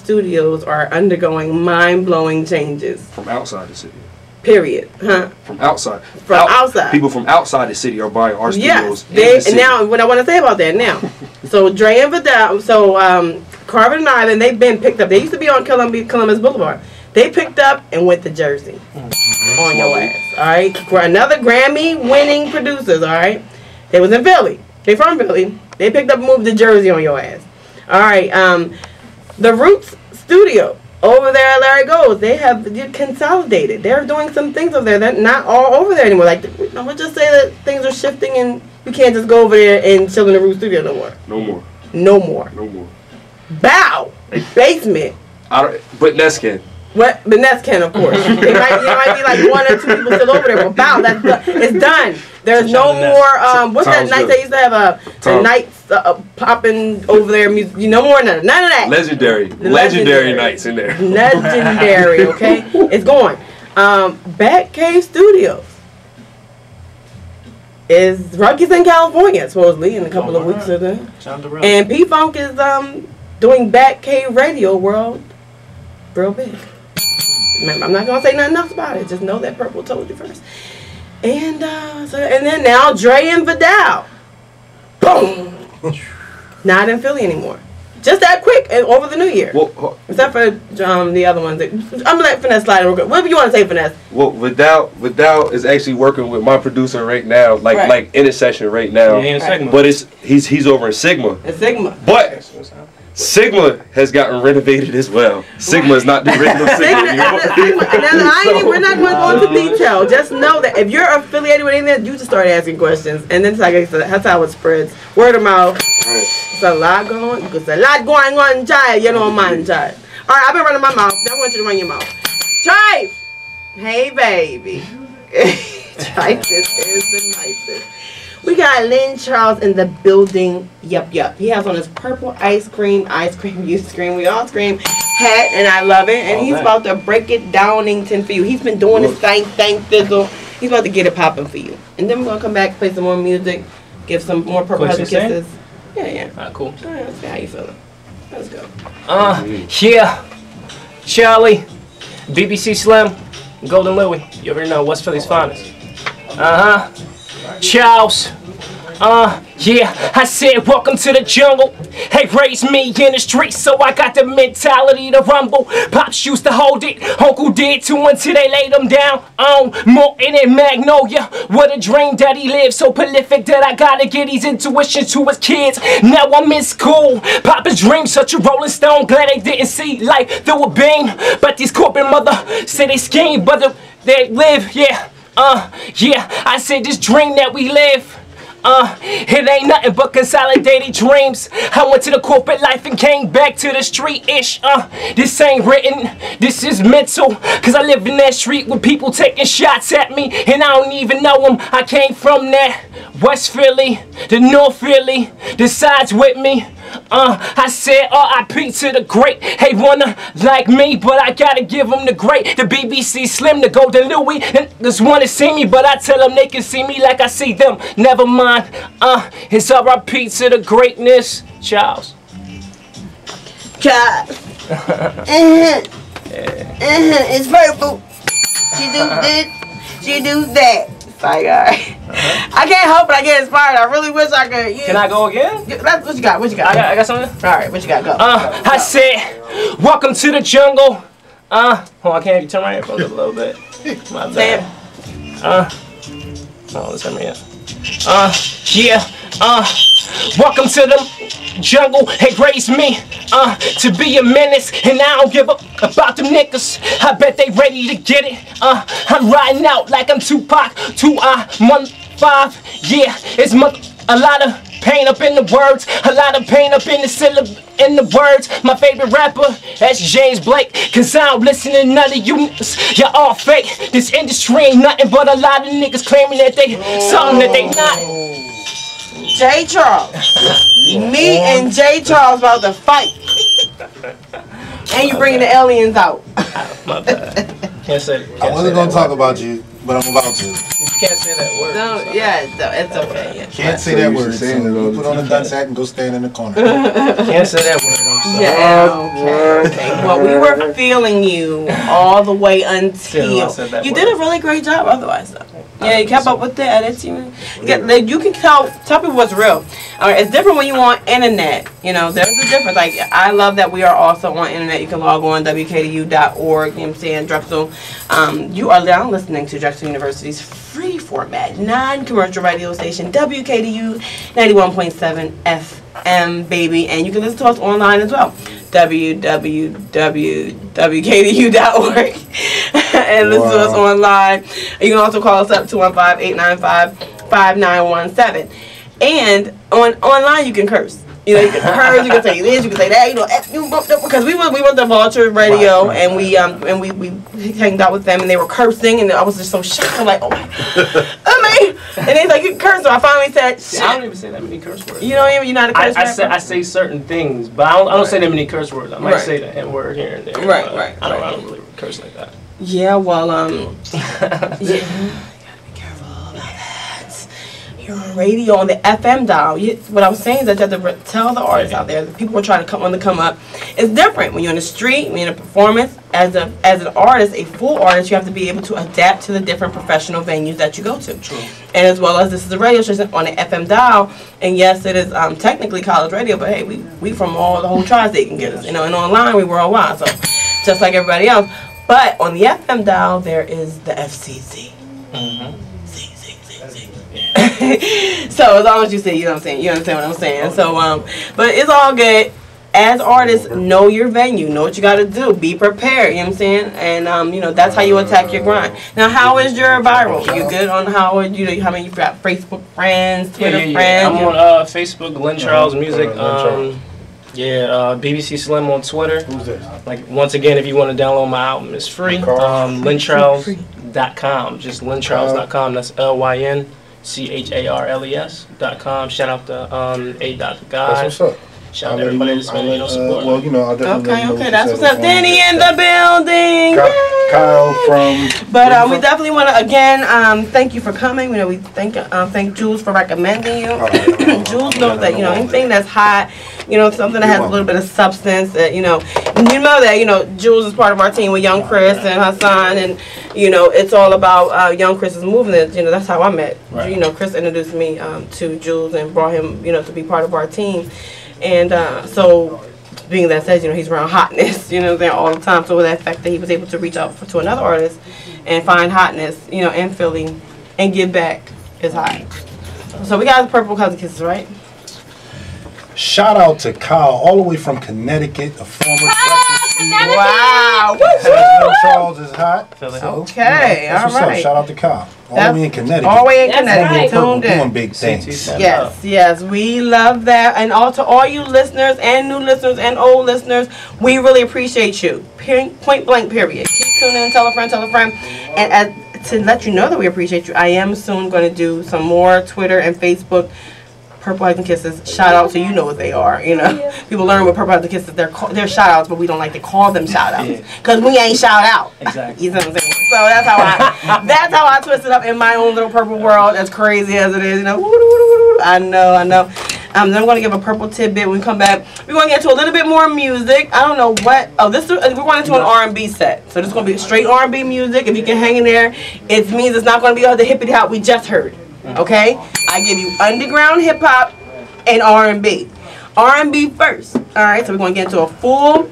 studios are undergoing mind-blowing changes. From outside the city. Period. Huh? From outside. Outside. People from outside the city are buying our studios. Yes. And now, what I want to say about that now. So, Dre and Vidal, Carvin and Ivan, they've been picked up. They used to be on Columbus Boulevard. They picked up and went to Jersey. On your ass. All right? For another Grammy-winning producers, all right? They was in Philly. They from Philly. They picked up and moved to Jersey on your ass. All right. The Roots Studio over there at Larry Gold's, they have consolidated. They're doing some things over there. They're not all over there anymore. Like, we'll just say that things are shifting and you can't just go over there and chill in the Roots Studio no more. No more. No more. No more. Bow. Basement. But Neskin. What? The Nets can, of course. There might be like 1 or 2 people still over there, but bow, it's done. There's no more. What's that night they used to have the nights popping over there? Music. No more none of that. Legendary nights in there. Legendary. Okay, it's going. Batcave Studios is Rockies in California supposedly in a couple of weeks ago. And P Funk is doing Batcave Radio World real big. Remember, I'm not gonna say nothing else about it. Just know that Purple told you first. And then now Dre and Vidal, boom, not in Philly anymore. Just that quick and over the new year. Well, except for the other ones. I'm gonna let Finesse slide real quick. Whatever you want to say, Finesse. Well, Vidal is actually working with my producer right now, like in a session right now. Yeah, in Sigma. But he's over in Sigma. In Sigma. But Sigma has gotten renovated as well. Sigma is not the original Sigma anymore. We're not going to go into detail. Just know that if you're affiliated with anything, you just start asking questions, and then that's how it spreads. Word of mouth. It's a lot going on, child. You know, man, child. All right, I've been running my mouth. Now I want you to run your mouth. Trife. Hey, baby. Trife, this is the nicest. We got Lynn Charles in the building. Yup. He has on his purple ice cream, you scream, we all scream, hat, and I love it. And he's about to break it downington for you. He's been doing his thing, fizzle. He's about to get it popping for you. And then we're going to come back, play some more music, give some more purple hugs and kisses. Yeah. Alright, cool. Alright, let's see how you feeling. Let's go. Yeah. Charlie, BBC Slim, Golden Louie. You already know, West Philly's finest. Charles. Yeah, I said welcome to the jungle. Hey, raised me in the streets, so I got the mentality to rumble. Pops used to hold it, Uncle did too until they laid him down on Morton and Magnolia. What a dream that he lived, so prolific that I gotta get his intuition to his kids. Now I'm in school. Papa's dream, such a rolling stone. Glad they didn't see life through a beam. But these corporate mother say they scheme, but they live, yeah. I said this dream that we live, it ain't nothing but consolidated dreams. I went to the corporate life and came back to the street-ish. This ain't written, this is mental. Cause I live in that street with people taking shots at me, and I don't even know them. I came from that West Philly, the North Philly, the sides with me. I said R.I.P. to the great. Hey, wanna like me, but I gotta give them the great. The BBC Slim, the Golden Louie. And just wanna see me, but I tell them they can see me like I see them. Never mind. It's R.I.P. to the greatness. Charles. Charles. It's purple. She do this. She do that. Like, alright. I can't help it. I get inspired. I really wish I could. Can I go again? What you got? I got something? Alright, what you got? Go. I said, welcome to the jungle. Hold on, can you turn my earphones up a little bit? My bad. Let's turn me up. Welcome to the jungle. Hey, raised me to be a menace, and I don't give up about them niggas. I bet they ready to get it. I'm riding out like I'm Tupac. 2I15. Yeah, it's a lot of pain up in the words, a lot of pain up in the words. My favorite rapper, that's James Blake. Cause I don't listen to none of you niggas. You're all fake. This industry ain't nothing but a lot of niggas claiming that they something that they not. J. Charles. Me and J. Charles about to fight. And you bringing the aliens out. My bad. Can't say it. I wasn't gonna talk about you. but I'm about to. You can't say that word. No, yeah, it's okay. Yeah. Can't say that word. So you put on a dunce hat and go stand in the corner. Can't say that word. I'm sorry. Yeah, okay. Well, we were feeling you all the way until you did a really great job. Otherwise, though, yeah, you kept up with the edits. You can tell people what's real. All right, it's different when you on internet. You know, there's a difference. Like I love that we are also on internet. You can log on WKDU.org. You know what I'm saying, Drexel. You are now listening to Drexel University's free format, non-commercial radio station, WKDU 91.7 FM, baby. And you can listen to us online as well, www.wkdu.org. And listen to us online. You can also call us up 215-895-5917. And online you can curse. You know, you can curse, you can say this, you can say that, you know, because we went to Vulture Radio and we hanged out with them and they were cursing and I was just so shocked. I'm like, oh my and they like, you can curse. So I finally said, shit. I don't even say that many curse words. You don't even, you're not a curse word? I say certain things, but I don't say that many curse words. I might say the N word here and there. Right. I don't really curse like that. Yeah, well, yeah. You're on radio on the FM dial. What I was saying is that you have to tell the artists out there, the people who are trying to come up. It's different when you're in the street, when you're in a performance. As an artist, a full artist, you have to be able to adapt to the different professional venues that you go to. True. And as well as this is a radio station on the FM dial, and yes, it is technically college radio, but hey, we from the whole tri-state can get us. You know, and online we worldwide, so just like everybody else. But on the FM dial, there is the FCC. Mm-hmm. So as long as you say, you know what I'm saying, you understand what I'm saying. So but it's all good. As artists, know your venue, know what you got to do, be prepared. You know what I'm saying, and you know that's how you attack your grind. Now, how is your viral? You good on how many you got Facebook friends, Twitter friends? I'm on Facebook, Lynn Charles Music. BBC Slim on Twitter. Who's this? Like once again, if you want to download my album, it's free. LynnCharles.com, just LynnCharles.com. That's LynnCharles.com. Shout out to A. Dr. God. That's what's up. Shout out to everybody that's been support. Well, you know, I'll definitely Okay, that's what's up. Danny in the building. Kyle from. But we definitely want to again thank you for coming. You know, we thank Jules for recommending you. Jules knows that anything that's hot, something that has a little bit of substance. That you know that Jules is part of our team with Young Chris and Hassan, and it's all about Young Chris's movement. That's how I met. Right. Chris introduced me to Jules and brought him to be part of our team. And so, being that said, he's around hotness, there all the time. So, with that fact that he was able to reach out to another artist and find hotness, in Philly and give back is hot. So, we got the Purple Cousin Kisses, right? Shout out to Kyle, all the way from Connecticut, a former Wow! Charles is hot. Okay, all right. Shout out to Kyle. All the way in Connecticut. All the way in Connecticut. Tuned in. Doing big things. Yes, we love that. And to all you listeners and new listeners and old listeners, we really appreciate you. Point blank, period. Keep tuning in, tell a friend. And to let you know that we appreciate you, I am soon going to do some more Twitter and Facebook Purple Hugs and Kisses shout outs, so you know what they are. People learn what Purple Hugs and Kisses they're shout outs, but we don't like to call them shout outs because we ain't shout out. Exactly. You know what I'm saying? So that's how I twist it up in my own little purple world. As crazy as it is, I know. Then I'm going to give a purple tidbit when we come back. We're going to get into a little bit more music. I don't know what. Oh, we're going into an R&B set. So this is going to be straight R&B music. If you can hang in there, it means it's not going to be all the hippity hop we just heard. Okay? I give you underground hip hop and R&B. R&B first. Alright, so we're going to get into a full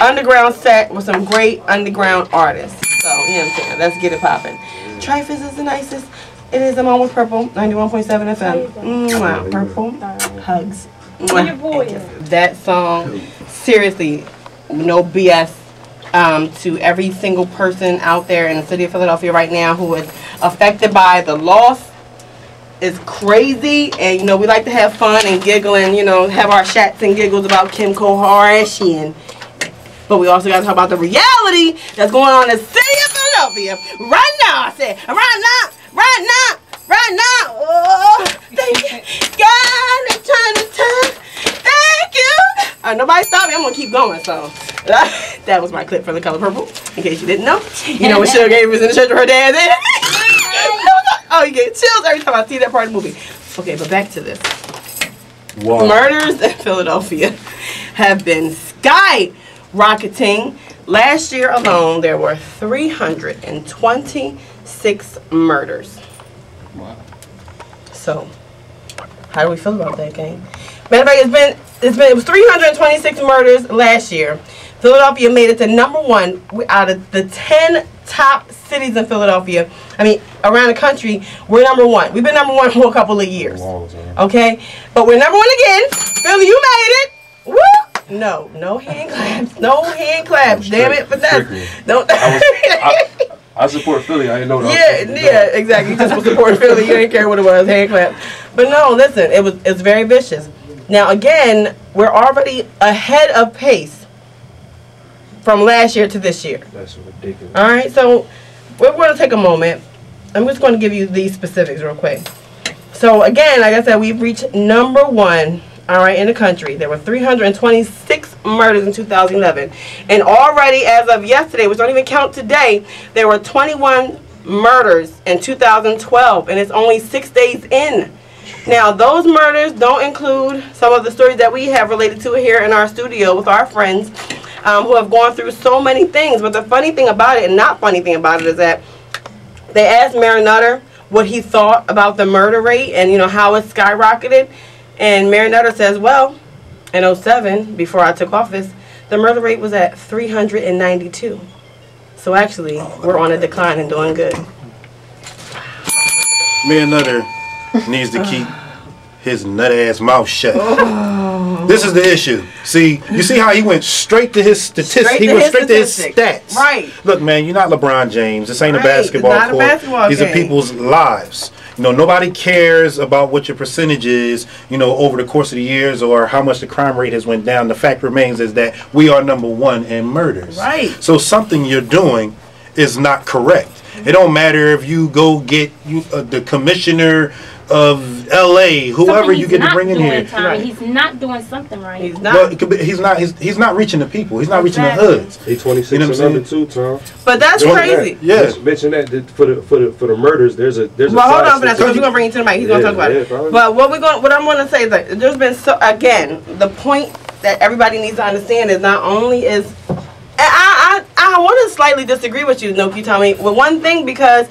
underground set with some great underground artists. So, you know what I'm saying? Let's get it popping. Trifus is the nicest. It is. I'm on with Purple, 91.7 FM. Mwah. Purple Hugs. Mwah. That song, seriously, no BS. To every single person out there in the city of Philadelphia right now who is affected by the loss. It's crazy, and we like to have fun and giggle and have our chats and giggles about Kim Kardashian. But we also got to talk about the reality that's going on in the city of Philadelphia right now. I said right now. Oh, thank you, God, it's time. Thank you. Nobody stop me. I'm gonna keep going. So that was my clip from The Color Purple. In case you didn't know, when Sugar Gabe was in the church with her dad. Oh, you get chills every time I see that part of the movie. Okay, but back to this. Wow. Murders in Philadelphia have been skyrocketing. Last year alone, there were 326 murders. Wow. So, how do we feel about that, gang? Matter of fact, it was 326 murders last year. Philadelphia made it to #1 out of the 10 top cities in Philadelphia. I mean, around the country, we're #1. We've been #1 for a couple of years. Okay? But we're #1 again. Philly, you made it. Woo! No hand claps. No hand claps. Damn it, but that's... Don't... I support Philly. I didn't know that. Yeah, exactly. You just was supporting Philly. You didn't care what it was. Hand clap. But no, listen, it's very vicious. Now, again, we're already ahead of pace from last year to this year. That's ridiculous. All right, so we're going to take a moment. I'm just going to give you these specifics real quick. So, again, like I said, we've reached #1, all right, in the country. There were 326 murders in 2011. And already, as of yesterday, which don't even count today, there were 21 murders in 2012. And it's only 6 days in. Now, those murders don't include some of the stories that we have related to here in our studio with our friends who have gone through so many things. But the funny thing about it, and not funny thing about it, is that they asked Mayor Nutter what he thought about the murder rate and, you know, how it skyrocketed. And Mayor Nutter says, well, in 2007, before I took office, the murder rate was at 392. So actually, we're on a decline and doing good. Mayor Nutter needs to keep his nut-ass mouth shut. Oh. This is the issue. See, you see how he went straight to his statistics. He went straight to his stats. Right. Look, man, you're not LeBron James. This ain't a basketball court. A basketball These game. Are people's lives. You know, nobody cares about what your percentage is, you know, over the course of the years or how much the crime rate has went down. The fact remains is that we are #1 in murders. Right. So something you're doing is not correct. It don't matter if you go get the commissioner of L.A., whoever you get to bring in here. Right. He's not doing something right. He's not. Well, he's not reaching the people. He's not reaching the hoods. He 26 you know and under 2, Tom. But that's crazy. Yeah. Mention that for the murders. There's a. Well, hold on for that. So we're gonna bring it to the mic. He's gonna talk about it. Probably. But what I'm gonna say is that there's been the point that everybody needs to understand is not only is. I want to slightly disagree with you, Noki Tommy, with one thing, because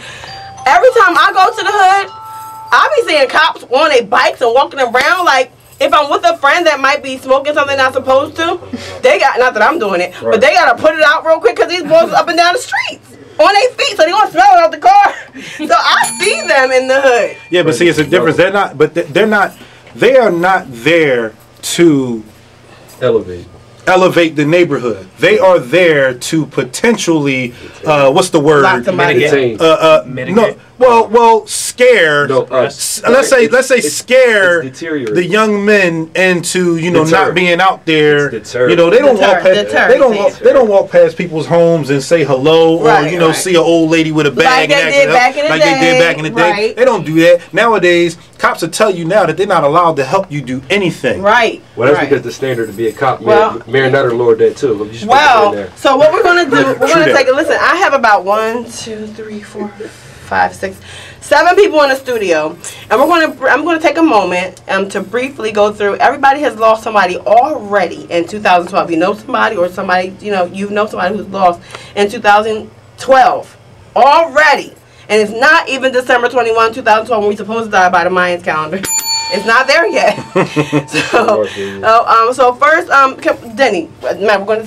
every time I go to the hood, I be seeing cops on their bikes and walking around. Like, if I'm with a friend that might be smoking something not supposed to, they got, not that I'm doing it, but they got to put it out real quick because these boys are up and down the streets on their feet, so they going to smell it out the car. So I see them in the hood. Yeah, but see, it's a difference. They are not there to elevate the neighborhood. They are there to potentially, what's the word? Mitigate. No, well, scare. No, let's say scare the young men into not being out there. You know, they don't walk past people's homes and say hello, or see an old lady with a bag like they did back in the day. They don't do that nowadays. Cops will tell you now that they're not allowed to help you do anything. Right. Well, that's because the standard to be a cop. Mayor Nutter lowered that too. So what we're gonna do? We're gonna take a listen. I have about 1, 2, 3, 4, 5, 6, 7 people in the studio, and I'm gonna take a moment to briefly go through. Everybody has lost somebody already in 2012. You know somebody, or somebody you know somebody who's lost in 2012 already, and it's not even December 21, 2012 when we're supposed to die by the Mayans calendar. It's not there yet. So first, Denny.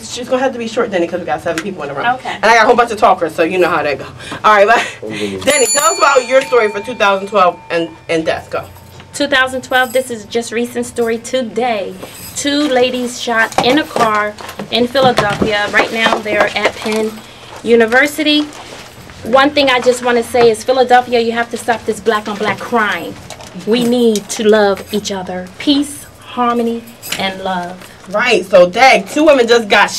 She's gonna have to be short, Denny, because we got 7 people in the room. Okay. And I got a whole bunch of talkers, so you know how that go. All right, Denny, tell us about your story for 2012 and death. Go. 2012. This is just recent story today. 2 ladies shot in a car in Philadelphia. Right now, they're at Penn University. One thing I just want to say is, Philadelphia, you have to stop this black on black crime. We need to love each other. Peace, harmony, and love. Right. So, 2 women just got